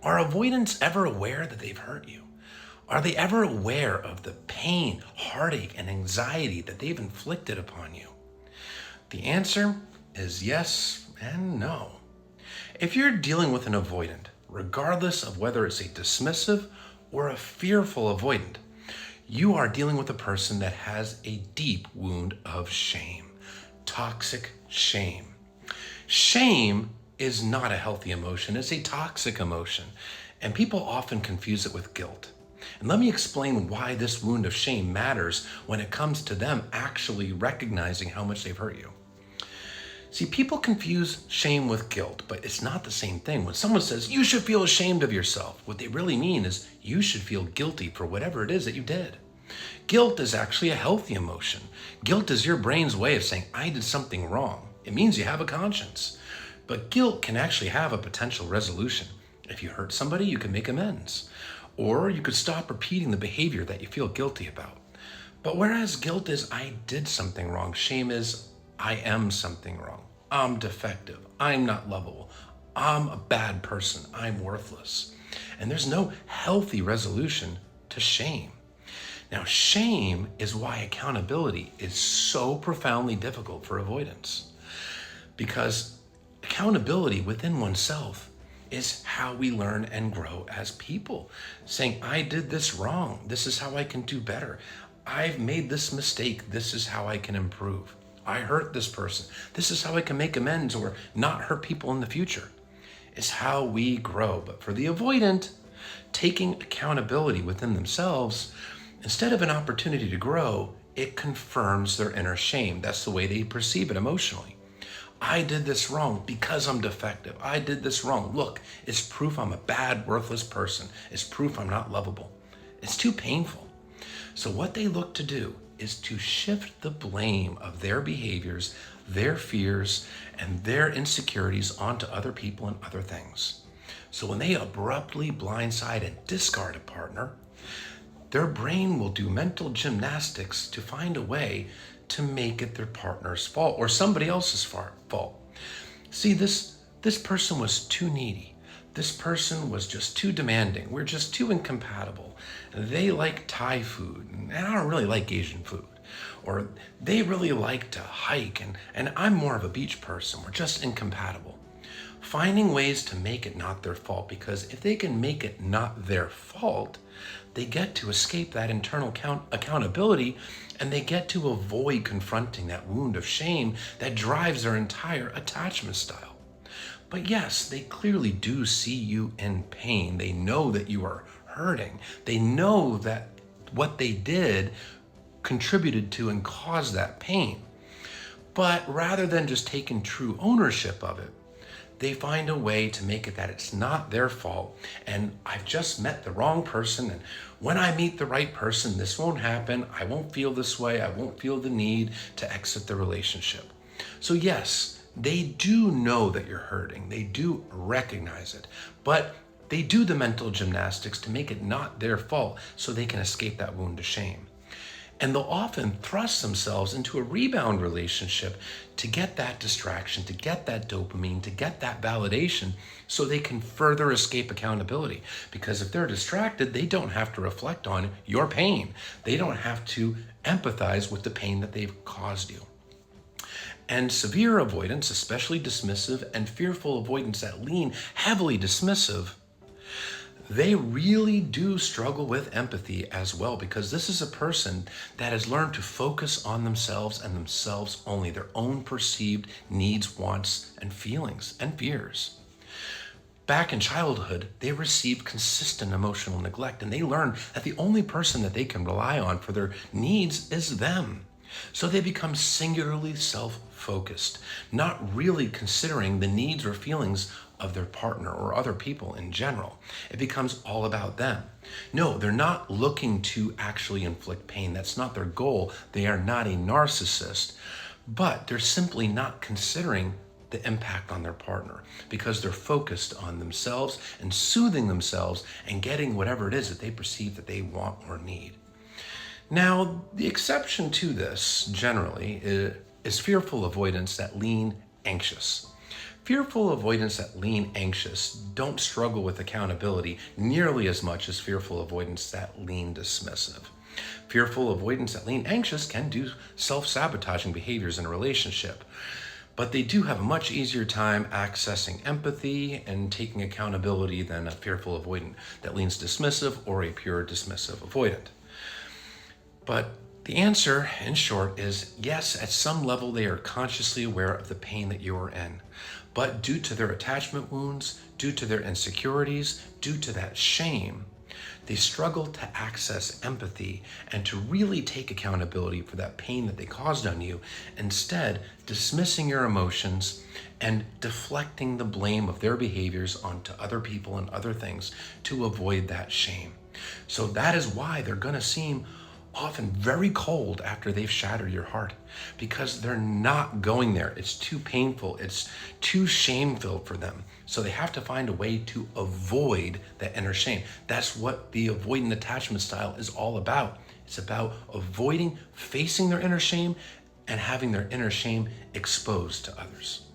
Are avoidants ever aware that they've hurt you? Are they ever aware of the pain, heartache, and anxiety that they've inflicted upon you? The answer is yes and no. If you're dealing with an avoidant, regardless of whether it's a dismissive or a fearful avoidant, you are dealing with a person that has a deep wound of shame, toxic shame. Shame is not a healthy emotion, it's a toxic emotion, and people often confuse it with guilt. And let me explain why this wound of shame matters when it comes to them actually recognizing how much they've hurt you. See, people confuse shame with guilt, but it's not the same thing. When someone says, you should feel ashamed of yourself, what they really mean is you should feel guilty for whatever it is that you did. Guilt is actually a healthy emotion. Guilt is your brain's way of saying, I did something wrong. It means you have a conscience. But guilt can actually have a potential resolution. If you hurt somebody, you can make amends. Or you could stop repeating the behavior that you feel guilty about. But whereas guilt is, I did something wrong, shame is, I am something wrong. I'm defective. I'm not lovable. I'm a bad person. I'm worthless. And there's no healthy resolution to shame. Now, shame is why accountability is so profoundly difficult for avoidance. Because accountability within oneself is how we learn and grow as people. Saying, I did this wrong. This is how I can do better. I've made this mistake. This is how I can improve. I hurt this person. This is how I can make amends or not hurt people in the future. It's how we grow. But for the avoidant, taking accountability within themselves, instead of an opportunity to grow, it confirms their inner shame. That's the way they perceive it emotionally. I did this wrong because I'm defective. I did this wrong. Look, it's proof I'm a bad, worthless person. It's proof I'm not lovable. It's too painful. So what they look to do is to shift the blame of their behaviors, their fears, and their insecurities onto other people and other things. So when they abruptly blindside and discard a partner, their brain will do mental gymnastics to find a way to make it their partner's fault or somebody else's fault. See, this person was too needy. This person was just too demanding. We're just too incompatible. They like Thai food, and I don't really like Asian food. Or they really like to hike, and I'm more of a beach person. We're just incompatible. Finding ways to make it not their fault, because if they can make it not their fault, they get to escape that internal accountability, and they get to avoid confronting that wound of shame that drives their entire attachment style. But yes, they clearly do see you in pain. They know that you are hurting. They know that what they did contributed to and caused that pain. But rather than just taking true ownership of it, they find a way to make it that it's not their fault, and I've just met the wrong person, and when I meet the right person, this won't happen. I won't feel this way. I won't feel the need to exit the relationship. So yes, they do know that you're hurting. They do recognize it, but they do the mental gymnastics to make it not their fault so they can escape that wound of shame. And they'll often thrust themselves into a rebound relationship to get that distraction, to get that dopamine, to get that validation so they can further escape accountability. Because if they're distracted, they don't have to reflect on your pain. They don't have to empathize with the pain that they've caused you. And severe avoidance, especially dismissive and fearful avoidance that lean heavily dismissive, they really do struggle with empathy as well, because this is a person that has learned to focus on themselves and themselves only, their own perceived needs, wants, and feelings and fears. Back in childhood, they received consistent emotional neglect, and they learn that the only person that they can rely on for their needs is them. So they become singularly self-focused, not really considering the needs or feelings of their partner or other people in general. It becomes all about them. No, they're not looking to actually inflict pain. That's not their goal. They are not a narcissist, but they're simply not considering the impact on their partner because they're focused on themselves and soothing themselves and getting whatever it is that they perceive that they want or need. Now, the exception to this generally is fearful avoidance that lean anxious. Fearful avoidants that lean anxious don't struggle with accountability nearly as much as fearful avoidants that lean dismissive. Fearful avoidants that lean anxious can do self-sabotaging behaviors in a relationship, but they do have a much easier time accessing empathy and taking accountability than a fearful avoidant that leans dismissive or a pure dismissive avoidant. But the answer, in short, is yes, at some level they are consciously aware of the pain that you are in. But due to their attachment wounds, due to their insecurities, due to that shame, they struggle to access empathy and to really take accountability for that pain that they caused on you, instead dismissing your emotions and deflecting the blame of their behaviors onto other people and other things to avoid that shame. So that is why they're going to seem often very cold after they've shattered your heart, because they're not going there. It's too painful. It's too shame-filled for them. So they have to find a way to avoid that inner shame. That's what the avoidant attachment style is all about. It's about avoiding facing their inner shame and having their inner shame exposed to others.